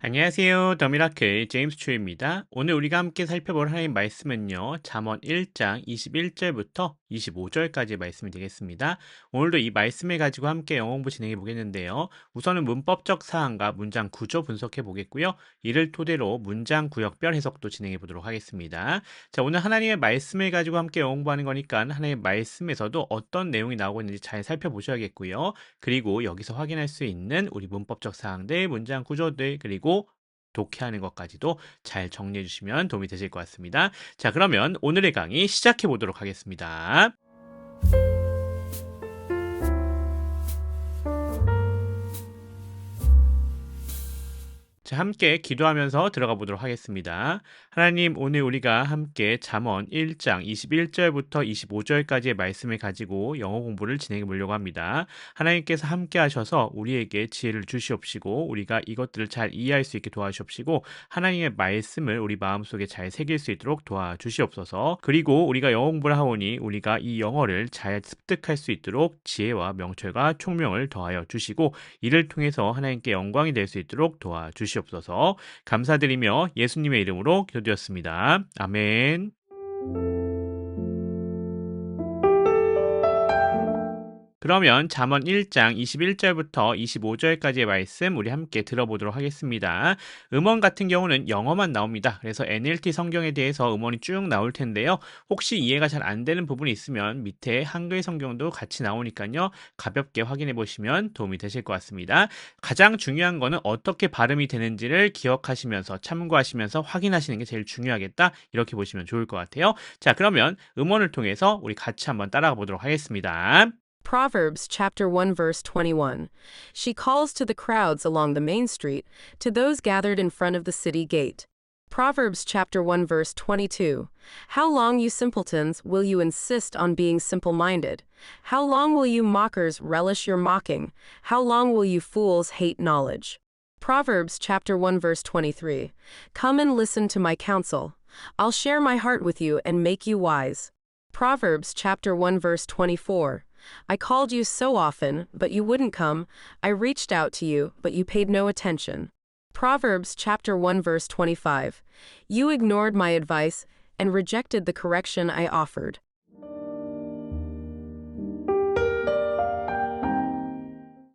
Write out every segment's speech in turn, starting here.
안녕하세요. 더미라클 제임스 추입니다. 오늘 우리가 함께 살펴볼 하나님 말씀은요. 잠언 1장 21절부터 25절까지의 말씀이 되겠습니다. 오늘도 이 말씀을 가지고 함께 영어 공부 진행해 보겠는데요. 우선은 문법적 사항과 문장 구조 분석해 보겠고요. 이를 토대로 문장 구역별 해석도 진행해 보도록 하겠습니다. 자, 오늘 하나님의 말씀을 가지고 함께 영어 공부하는 거니까 하나님의 말씀에서도 어떤 내용이 나오고 있는지 잘 살펴보셔야겠고요. 그리고 여기서 확인할 수 있는 우리 문법적 사항들, 문장 구조들, 그리고 독해하는 것까지도 잘 정리해 주시면 도움이 되실 것 같습니다. 자, 그러면 오늘의 강의 시작해 보도록 하겠습니다. 자, 함께 기도하면서 들어가 보도록 하겠습니다. 하나님, 오늘 우리가 함께 잠언 1장 21절부터 25절까지의 말씀을 가지고 영어 공부를 진행해 보려고 합니다. 하나님께서 함께 하셔서 우리에게 지혜를 주시옵시고 우리가 이것들을 잘 이해할 수 있게 도와주시옵시고 하나님의 말씀을 우리 마음속에 잘 새길 수 있도록 도와주시옵소서. 그리고 우리가 영어 공부를 하오니 우리가 이 영어를 잘 습득할 수 있도록 지혜와 명철과 총명을 더하여 주시고 이를 통해서 하나님께 영광이 될 수 있도록 도와주시옵소서. 감사드리며 예수님의 이름으로 기도드렸습니다. 아멘. 그러면 잠언 1장 21절부터 25절까지의 말씀 우리 함께 들어보도록 하겠습니다. 음원 같은 경우는 영어만 나옵니다. 그래서 NLT 성경에 대해서 음원이 쭉 나올 텐데요. 혹시 이해가 잘 안 되는 부분이 있으면 밑에 한글 성경도 같이 나오니까요. 가볍게 확인해 보시면 도움이 되실 것 같습니다. 가장 중요한 거는 어떻게 발음이 되는지를 기억하시면서 참고하시면서 확인하시는 게 제일 중요하겠다. 이렇게 보시면 좋을 것 같아요. 자, 그러면 음원을 통해서 우리 같이 한번 따라가 보도록 하겠습니다. Proverbs chapter 1 verse 21. She calls to the crowds along the main street, to those gathered in front of the city gate. Proverbs chapter 1 verse 22. How long, you simpletons, will you insist on being simple-minded? How long will you mockers relish your mocking? How long will you fools hate knowledge? Proverbs chapter 1 verse 23. Come and listen to my counsel. I'll share my heart with you and make you wise. Proverbs chapter 1 verse 24. I called you so often, but you wouldn't come. I reached out to you, but you paid no attention. Proverbs chapter 1 verse 25. You ignored my advice and rejected the correction I offered.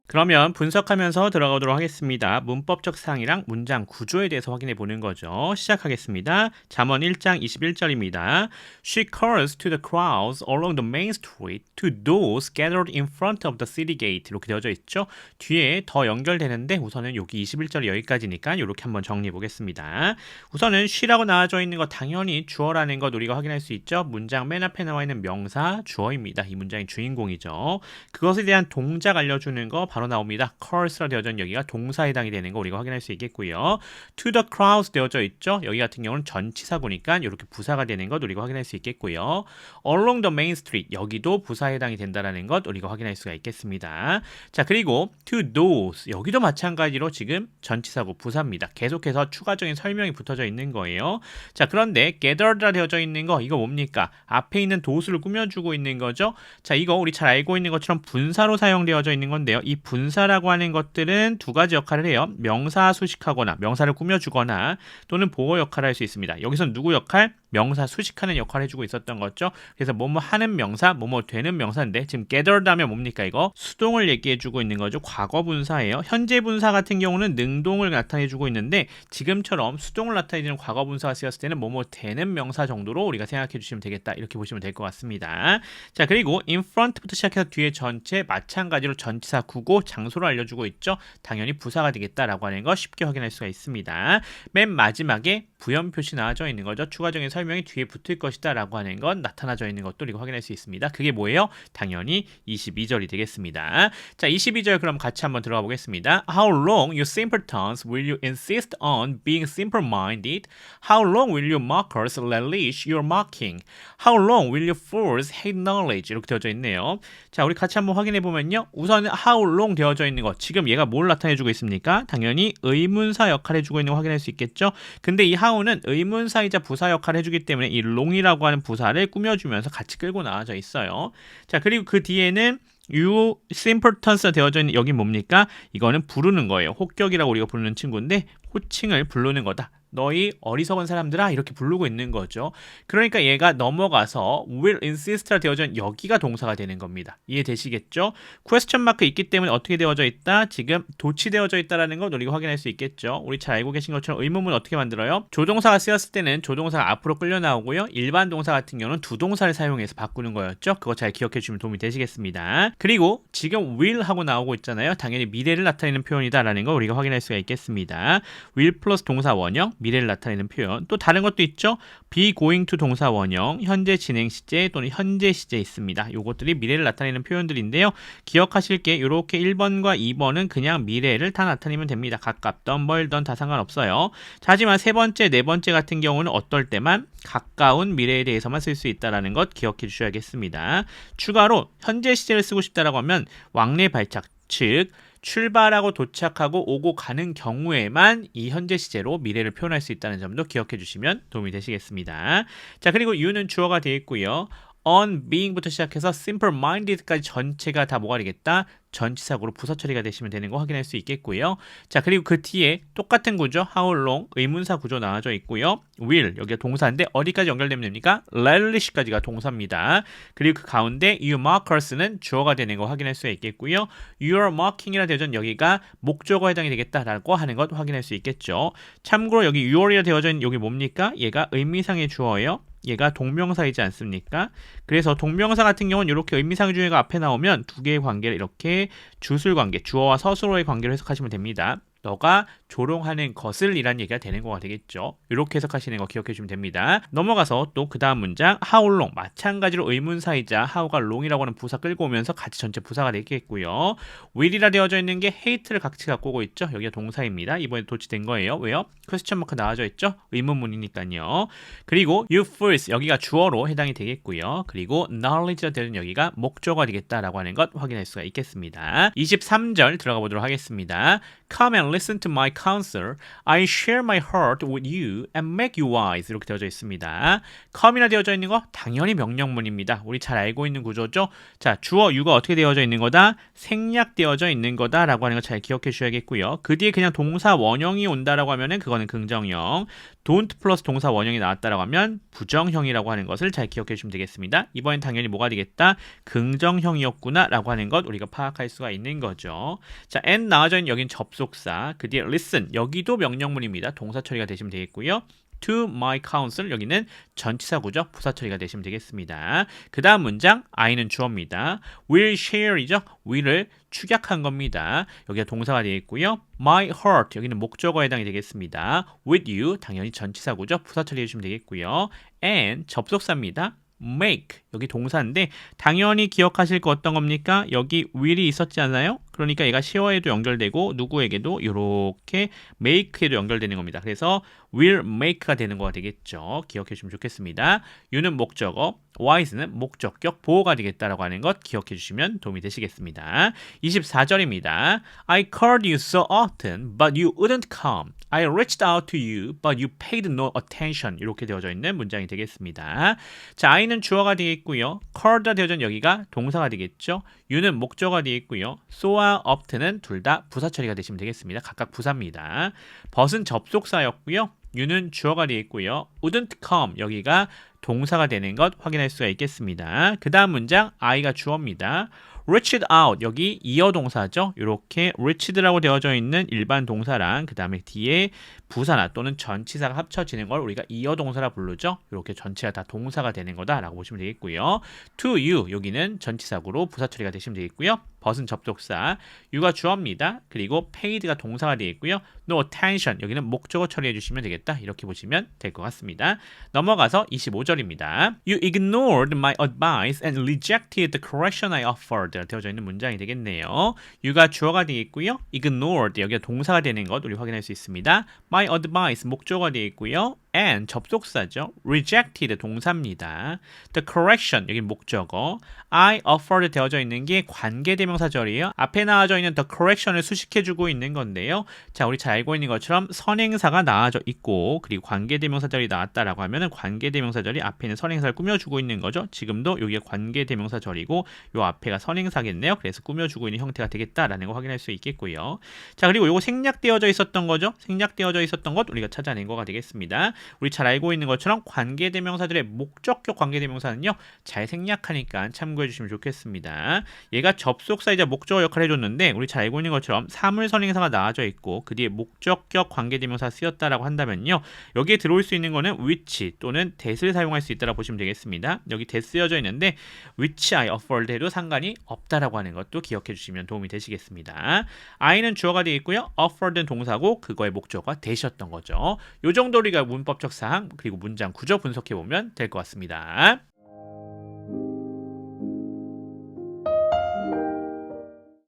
그러면 분석하면서 들어가도록 하겠습니다. 문법적 사항이랑 문장 구조에 대해서 확인해 보는 거죠. 시작하겠습니다. 잠언 1장 21절입니다. She calls to the crowds along the main street, to those gathered in front of the city gate. 이렇게 되어져 있죠. 뒤에 더 연결되는데 우선은 여기 21절이 여기까지니까 이렇게 한번 정리해 보겠습니다. 우선은 she라고 나와져 있는 거 당연히 주어라는 것 우리가 확인할 수 있죠. 문장 맨 앞에 나와 있는 명사 주어입니다. 이 문장의 주인공이죠. 그것에 대한 동작 알려주는 거 바로 나옵니다. cals라 되어져 있는 여기가 동사에 해당이 되는 거 우리가 확인할 수 있겠고요. to the crowds 되어져 있죠. 여기 같은 경우는 전치사구니까 이렇게 부사가 되는 것 우리가 확인할 수 있겠고요. along the main street 여기도 부사에 해당이 된다는 것 우리가 확인할 수가 있겠습니다. 자, 그리고 to those 여기도 마찬가지로 지금 전치사구 부사입니다. 계속해서 추가적인 설명이 붙어져 있는 거예요. 자, 그런데 gathered라 되어져 있는 거 이거 뭡니까? 앞에 있는 도수를 꾸며주고 있는 거죠. 자, 이거 우리 잘 알고 있는 것처럼 분사로 사용되어져 있는 건데요. 이 분사라고 하는 것들은 두 가지 역할을 해요. 명사 수식하거나 명사를 꾸며주거나 또는 보호 역할을 할 수 있습니다. 여기서는 누구 역할? 명사 수식하는 역할을 해주고 있었던 거죠. 그래서 뭐뭐 하는 명사, 뭐뭐 되는 명사인데 지금 gathered 하면 뭡니까 이거? 수동을 얘기해주고 있는 거죠. 과거 분사예요. 현재 분사 같은 경우는 능동을 나타내주고 있는데 지금처럼 수동을 나타내주는 과거 분사가 쓰였을 때는 뭐뭐 되는 명사 정도로 우리가 생각해 주시면 되겠다. 이렇게 보시면 될 것 같습니다. 자, 그리고 in front부터 시작해서 뒤에 전체 마찬가지로 전치사 구고 장소를 알려주고 있죠. 당연히 부사가 되겠다라고 하는 거 쉽게 확인할 수가 있습니다. 맨 마지막에 부연 표시 나와져 있는 거죠. 추가적인 설명이 뒤에 붙을 것이다 라고 하는 건 나타나져 있는 것도 우리가 확인할 수 있습니다. 그게 뭐예요? 당연히 22절이 되겠습니다. 자, 22절 그럼 같이 한번 들어가 보겠습니다. How long, you simpletons, will you insist on being simple-minded? How long will you mockers relish your mocking? How long will you fools hate knowledge? 이렇게 되어져 있네요. 자, 우리 같이 한번 확인해 보면요. 우선 how long 되어져 있는 거 지금 얘가 뭘 나타내주고 있습니까? 당연히 의문사 역할을 해주고 있는 거 확인할 수 있겠죠. 근데 이 how는 의문사이자 부사 역할을 해주기 때문에 이 long이라고 하는 부사를 꾸며주면서 같이 끌고 나와져 있어요. 자, 그리고 그 뒤에는 you simple tense가 되어져 있는 여기 뭡니까? 이거는 부르는 거예요. 혹격이라고 우리가 부르는 친구인데 호칭을 부르는 거다. 너희 어리석은 사람들아 이렇게 부르고 있는 거죠. 그러니까 얘가 넘어가서 will insist라 되어져 있는 여기가 동사가 되는 겁니다. 이해되시겠죠? question 마크 있기 때문에 어떻게 되어져 있다? 지금 도치되어져 있다라는 걸 우리가 확인할 수 있겠죠. 우리 잘 알고 계신 것처럼 의문문 어떻게 만들어요? 조동사가 쓰였을 때는 조동사가 앞으로 끌려 나오고요. 일반 동사 같은 경우는 두 동사를 사용해서 바꾸는 거였죠. 그거 잘 기억해 주시면 도움이 되시겠습니다. 그리고 지금 will 하고 나오고 있잖아요. 당연히 미래를 나타내는 표현이다라는 걸 우리가 확인할 수가 있겠습니다. will 플러스 동사 원형 미래를 나타내는 표현. 또 다른 것도 있죠. be going to 동사 원형, 현재 진행 시제 또는 현재 시제 있습니다. 요것들이 미래를 나타내는 표현들인데요. 기억하실 게 이렇게 1번과 2번은 그냥 미래를 다 나타내면 됩니다. 가깝던 멀던 다 상관없어요. 자, 하지만 세 번째, 네 번째 같은 경우는 어떨 때만 가까운 미래에 대해서만 쓸 수 있다는 것 기억해 주셔야겠습니다. 추가로 현재 시제를 쓰고 싶다라고 하면 왕래 발작, 즉 출발하고 도착하고 오고 가는 경우에만 이 현재 시제로 미래를 표현할 수 있다는 점도 기억해 주시면 도움이 되시겠습니다. 자, 그리고 you는 주어가 되어 있고요. on being부터 시작해서 simple-minded까지 전체가 다 뭐가 되겠다? 전치사구로 부사 처리가 되시면 되는 거 확인할 수 있겠고요. 자, 그리고 그 뒤에 똑같은 구조 how long 의문사 구조 나와져 있고요. will 여기가 동사인데 어디까지 연결되면 됩니까? relish까지가 동사입니다. 그리고 그 가운데 you markers는 주어가 되는 거 확인할 수 있겠고요. your marking이라 되어져 있는 여기가 목적어에 해당이 되겠다라고 하는 것 확인할 수 있겠죠. 참고로 여기 your이라 되어져 있는 여기 뭡니까? 얘가 의미상의 주어예요. 얘가 동명사이지 않습니까? 그래서 동명사 같은 경우는 이렇게 의미상의 주어가 앞에 나오면 두 개의 관계를 이렇게 주술 관계, 주어와 서술어의 관계로 해석하시면 됩니다. 너가 조롱하는 것을 이란 얘기가 되는 거가 되겠죠. 이렇게 해석하시는 거 기억해 주시면 됩니다. 넘어가서 또 그 다음 문장 how long 마찬가지로 의문사이자 how가 long이라고 하는 부사 끌고 오면서 같이 전체 부사가 되겠고요. will이라 되어져 있는 게 hate를 같이 갖고 오고 있죠. 여기가 동사입니다. 이번에 도치된 거예요. 왜요? 퀘스천 마크 나와져 있죠. 의문문이니까요. 그리고 you first 여기가 주어로 해당이 되겠고요. 그리고 knowledge가 되는 여기가 목적어가 되겠다라고 하는 것 확인할 수가 있겠습니다. 23절 들어가 보도록 하겠습니다. Come and listen to my counsel. I share my heart with you and make you wise. 이렇게 되어져 있습니다. come이나 되어져 있는 거 당연히 명령문입니다. 우리 잘 알고 있는 구조죠. 자, 주어 you가 어떻게 되어져 있는 거다? 생략되어져 있는 거다라고 하는 거 잘 기억해 주셔야겠고요. 그 뒤에 그냥 동사 원형이 온다라고 하면은 그거는 긍정형. don't 플러스 동사 원형이 나왔다라고 하면 부정형이라고 하는 것을 잘 기억해 주시면 되겠습니다. 이번엔 당연히 뭐가 되겠다? 긍정형이었구나 라고 하는 것 우리가 파악할 수가 있는 거죠. 자, and 나와져 있는 여긴 접속사, 그 뒤에 listen 여기도 명령문입니다. 동사 처리가 되시면 되겠고요. to my counsel 여기는 전치사구죠. 부사 처리가 되시면 되겠습니다. 그 다음 문장 I는 주어입니다. will share이죠. will을 축약한 겁니다. 여기가 동사가 되어 있고요. my heart 여기는 목적어에 해당이 되겠습니다. with you 당연히 전치사구죠. 부사 처리해 주시면 되겠고요. and 접속사입니다. make 여기 동사인데 당연히 기억하실 거 어떤 겁니까? 여기 will이 있었지 않나요? 그러니까 얘가 share에도 연결되고 누구에게도 이렇게 make에도 연결되는 겁니다. 그래서 will make가 되는 거가 되겠죠. 기억해 주시면 좋겠습니다. you는 목적어, wise는 목적격 보호가 되겠다라고 하는 것 기억해 주시면 도움이 되시겠습니다. 24절입니다. I called you so often, but you wouldn't come. I reached out to you, but you paid no attention. 이렇게 되어져 있는 문장이 되겠습니다. 자, I는 주어가 되겠고요. called가 되어져 있는 여기가 동사가 되겠죠. you는 목적어가 되겠고요. so와 often은 둘 다 부사 처리가 되시면 되겠습니다. 각각 부사입니다. but은 접속사였고요. you는 주어가 되겠고요. wouldn't come 여기가 동사가 되는 것 확인할 수가 있겠습니다. 그 다음 문장 I가 주어입니다. reached out 여기 이어 동사죠. 이렇게 reached라고 되어져 있는 일반 동사랑 그 다음에 뒤에 부사나 또는 전치사가 합쳐지는 걸 우리가 이어 동사라 부르죠. 이렇게 전체가 다 동사가 되는 거다라고 보시면 되겠고요. to you 여기는 전치사구로 부사 처리가 되시면 되겠고요. but은 접속사, you가 주어입니다. 그리고 paid가 동사가 되겠고요. no attention 여기는 목적어 처리해 주시면 되겠다. 이렇게 보시면 될 것 같습니다. 넘어가서 25절입니다. You ignored my advice and rejected the correction I offered 되어져 있는 문장이 되겠네요. you가 주어가 되겠고요. ignored 여기가 동사가 되는 것 우리 확인할 수 있습니다. my I advise 목적어 되어 있고요. and 접속사죠. rejected 동사입니다. The correction 여기 목적어. I offered 되어져 있는 게 관계대명사절이에요. 앞에 나와져 있는 the correction을 수식해주고 있는 건데요. 자, 우리 잘 알고 있는 것처럼 선행사가 나와져 있고 그리고 관계대명사절이 나왔다라고 하면은 관계대명사절이 앞에 있는 선행사를 꾸며주고 있는 거죠. 지금도 여기가 관계대명사절이고 요 앞에가 선행사겠네요. 그래서 꾸며주고 있는 형태가 되겠다라는 거 확인할 수 있겠고요. 자, 그리고 요거 생략되어져 있었던 거죠. 생략되어져 있었던 것 우리가 찾아낸 거가 되겠습니다. 우리 잘 알고 있는 것처럼 관계대명사들의 목적격 관계대명사는요. 잘 생략하니까 참고해 주시면 좋겠습니다. 얘가 접속사이자 목적어 역할을 해줬는데 우리 잘 알고 있는 것처럼 사물선행사가 나와져 있고 그 뒤에 목적격 관계대명사 쓰였다라고 한다면요. 여기에 들어올 수 있는 거는 which 또는 that을 사용할 수 있다라고 보시면 되겠습니다. 여기 that 쓰여져 있는데 which I offered 해도 상관이 없다라고 하는 것도 기억해 주시면 도움이 되시겠습니다. I는 주어가 되어 있고요. offered는 동사고 그거의 목적어가 that이었던 거죠. 요 정도 우리가 문법적 사항 그리고 문장 구조 분석해 보면 될 것 같습니다.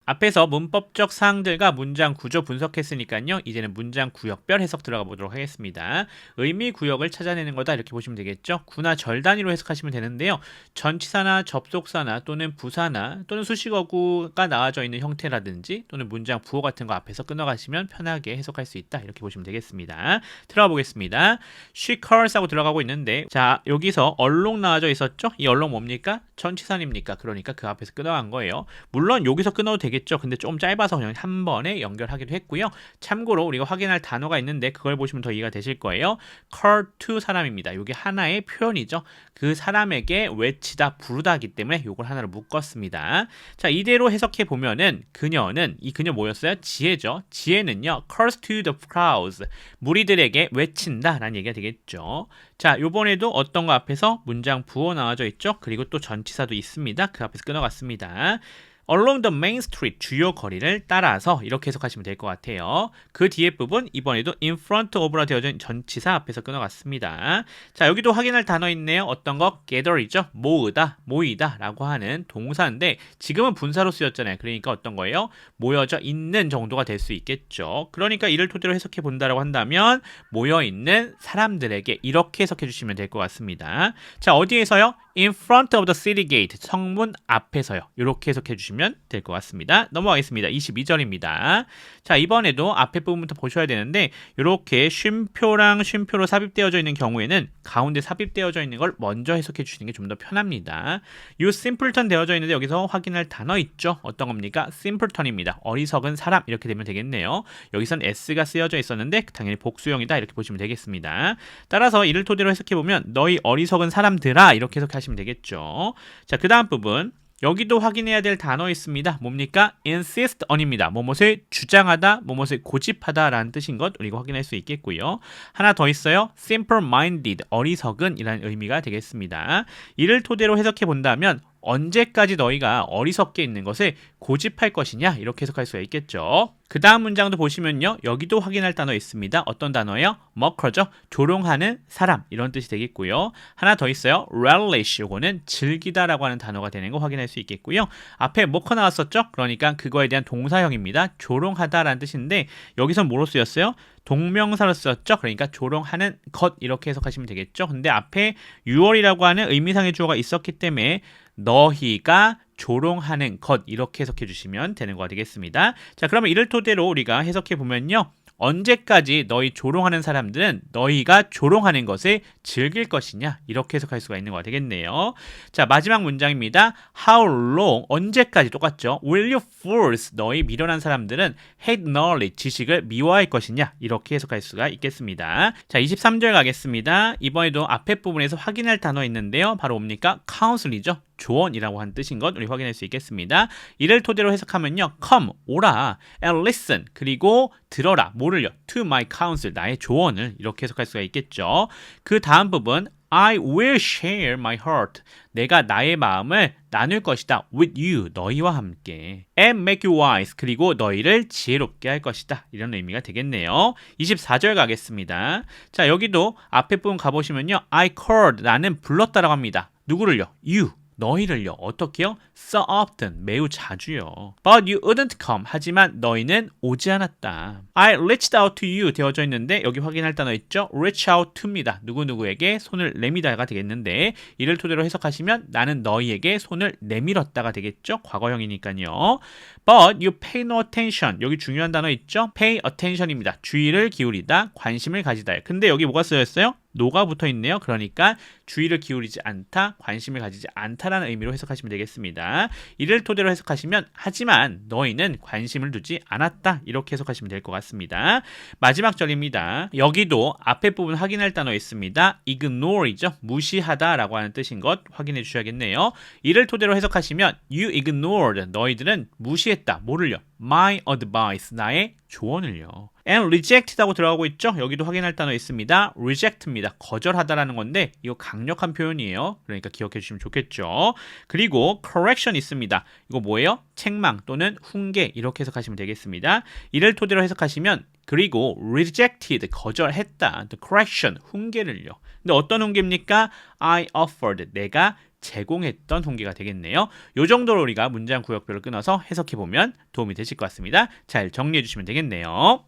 앞에서 문법적 사항들과 문장 구조 분석했으니까요. 이제는 문장 구역별 해석 들어가 보도록 하겠습니다. 의미 구역을 찾아내는 거다 이렇게 보시면 되겠죠. 구나 절 단위로 해석하시면 되는데요. 전치사나 접속사나 또는 부사나 또는 수식어구가 나와져 있는 형태라든지 또는 문장 부호 같은 거 앞에서 끊어가시면 편하게 해석할 수 있다 이렇게 보시면 되겠습니다. 들어가 보겠습니다. She calls 하고 들어가고 있는데 자 여기서 얼록 나와져 있었죠. 이 얼록 뭡니까? 전치사입니까? 그러니까 그 앞에서 끊어간 거예요. 물론 여기서 끊어도 되겠죠. 근데 좀 짧아서 그냥 한 번에 연결하기도 했고요. 참고로 우리가 확인할 단어가 있는데 그걸 보시면 더 이해가 되실 거예요. call to 사람입니다. 이게 하나의 표현이죠. 그 사람에게 외치다, 부르다기 때문에 이걸 하나로 묶었습니다. 자, 이대로 해석해 보면은 그녀는 이 그녀 뭐였어요? 지혜죠. 지혜는요. calls to the crowds. 무리들에게 외친다라는 얘기가 되겠죠. 자, 요번에도 어떤 거 앞에서 문장 부호 나와져 있죠. 그리고 또 전치사도 있습니다. 그 앞에서 끊어갔습니다. Along the main street, 주요 거리를 따라서 이렇게 해석하시면 될 것 같아요. 그 뒤에 부분 이번에도 in front of라 되어져 있는 전치사 앞에서 끊어갔습니다. 자, 여기도 확인할 단어 있네요. 어떤 거? gather이죠. 모으다, 모이다 라고 하는 동사인데 지금은 분사로 쓰였잖아요. 그러니까 어떤 거예요? 모여져 있는 정도가 될 수 있겠죠. 그러니까 이를 토대로 해석해 본다라고 한다면 모여있는 사람들에게 이렇게 해석해 주시면 될 것 같습니다. 자, 어디에서요? In front of the city gate, 성문 앞에서요. 이렇게 해석해 주시면 될 것 같습니다. 넘어가겠습니다. 22절입니다. 자, 이번에도 앞에 부분부터 보셔야 되는데 이렇게 쉼표랑 쉼표로 삽입되어져 있는 경우에는 가운데 삽입되어져 있는 걸 먼저 해석해 주시는 게 좀 더 편합니다. 이 simpleton 되어져 있는데 여기서 확인할 단어 있죠? 어떤 겁니까? simpleton입니다. 어리석은 사람 이렇게 되면 되겠네요. 여기선 s가 쓰여져 있었는데 당연히 복수형이다 이렇게 보시면 되겠습니다. 따라서 이를 토대로 해석해 보면 너희 어리석은 사람들아 이렇게 해석하시면 되겠죠. 자, 그 다음 부분 여기도 확인해야 될 단어 있습니다. 뭡니까? insist on입니다. 뭐뭇을 주장하다, 뭐뭇을 고집하다 라는 뜻인 것 우리가 확인할 수 있겠고요. 하나 더 있어요. simple-minded, 어리석은 이라는 의미가 되겠습니다. 이를 토대로 해석해 본다면 언제까지 너희가 어리석게 있는 것을 고집할 것이냐 이렇게 해석할 수가 있겠죠. 그 다음 문장도 보시면요. 여기도 확인할 단어 있습니다. 어떤 단어예요? mock죠. 조롱하는 사람 이런 뜻이 되겠고요. 하나 더 있어요. relish 요거는 즐기다라고 하는 단어가 되는 거 확인할 수 있겠고요. 앞에 mock 나왔었죠. 그러니까 그거에 대한 동사형입니다. 조롱하다라는 뜻인데 여기서 뭐로 쓰였어요? 동명사로 쓰였죠. 그러니까 조롱하는 것 이렇게 해석하시면 되겠죠. 근데 앞에 유월이라고 하는 의미상의 주어가 있었기 때문에 너희가 조롱하는 것 이렇게 해석해 주시면 되는 거 되겠습니다. 자, 그러면 이를 토대로 우리가 해석해 보면요. 언제까지 너희 조롱하는 사람들은 너희가 조롱하는 것을 즐길 것이냐 이렇게 해석할 수가 있는 거 되겠네요. 자, 마지막 문장입니다. How long 언제까지 똑같죠. Will you fools 너희 미련한 사람들은 hate knowledge 지식을 미워할 것이냐 이렇게 해석할 수가 있겠습니다. 자, 23절 가겠습니다. 이번에도 앞에 부분에서 확인할 단어 있는데요. 바로 뭡니까? counsel이죠. 조언이라고 하는 뜻인 것 우리 확인할 수 있겠습니다. 이를 토대로 해석하면요. come, 오라, and listen, 그리고 들어라, 뭐를요? to my counsel, 나의 조언을 이렇게 해석할 수가 있겠죠. 그 다음 부분 I will share my heart, 내가 나의 마음을 나눌 것이다. with you, 너희와 함께. and make you wise, 그리고 너희를 지혜롭게 할 것이다. 이런 의미가 되겠네요. 24절 가겠습니다. 자, 여기도 앞에 부분 가보시면요. I called, 나는 불렀다라고 합니다. 누구를요? you. 너희를요. 어떻게요? So often, 매우 자주요. But you wouldn't come. 하지만 너희는 오지 않았다. I reached out to you 되어져 있는데 여기 확인할 단어 있죠? reach out to입니다. 누구누구에게 손을 내미다가 되겠는데 이를 토대로 해석하시면 나는 너희에게 손을 내밀었다가 되겠죠? 과거형이니까요. But you pay no attention. 여기 중요한 단어 있죠? pay attention입니다. 주의를 기울이다, 관심을 가지다. 근데 여기 뭐가 쓰였어요? no가 붙어 있네요. 그러니까 주의를 기울이지 않다, 관심을 가지지 않다라는 의미로 해석하시면 되겠습니다. 이를 토대로 해석하시면 하지만 너희는 관심을 두지 않았다. 이렇게 해석하시면 될 것 같습니다. 마지막 절입니다. 여기도 앞에 부분 확인할 단어 있습니다. ignore이죠. 무시하다라고 하는 뜻인 것 확인해 주셔야겠네요. 이를 토대로 해석하시면 you ignored. 너희들은 무시했다. 뭐를요? my advice. 나의 조언을요. and rejected하고 들어가고 있죠. 여기도 확인할 단어 있습니다. reject입니다. 거절하다라는 건데 이거 강력한 표현이에요. 그러니까 기억해 주시면 좋겠죠. 그리고 correction 있습니다. 이거 뭐예요? 책망 또는 훈계 이렇게 해석하시면 되겠습니다. 이를 토대로 해석하시면 그리고 rejected 거절했다. the correction 훈계를요. 근데 어떤 훈계입니까? I offered 내가 제공했던 훈계가 되겠네요. 이 정도로 우리가 문장 구역별로 끊어서 해석해보면 도움이 되실 것 같습니다. 잘 정리해 주시면 되겠네요.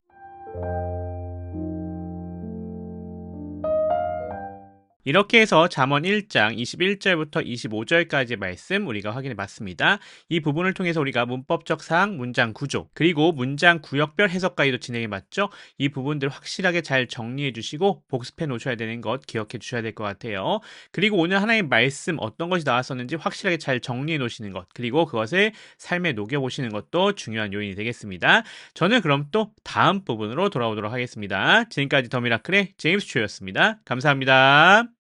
이렇게 해서 잠언 1장 21절부터 25절까지의 말씀 우리가 확인해 봤습니다. 이 부분을 통해서 우리가 문법적 사항, 문장 구조, 그리고 문장 구역별 해석 가이드 진행해 봤죠. 이 부분들 확실하게 잘 정리해 주시고 복습해 놓으셔야 되는 것 기억해 주셔야 될 것 같아요. 그리고 오늘 하나의 말씀 어떤 것이 나왔었는지 확실하게 잘 정리해 놓으시는 것, 그리고 그것을 삶에 녹여 보시는 것도 중요한 요인이 되겠습니다. 저는 그럼 또 다음 부분으로 돌아오도록 하겠습니다. 지금까지 더 미라클의 제임스 초였습니다. 감사합니다.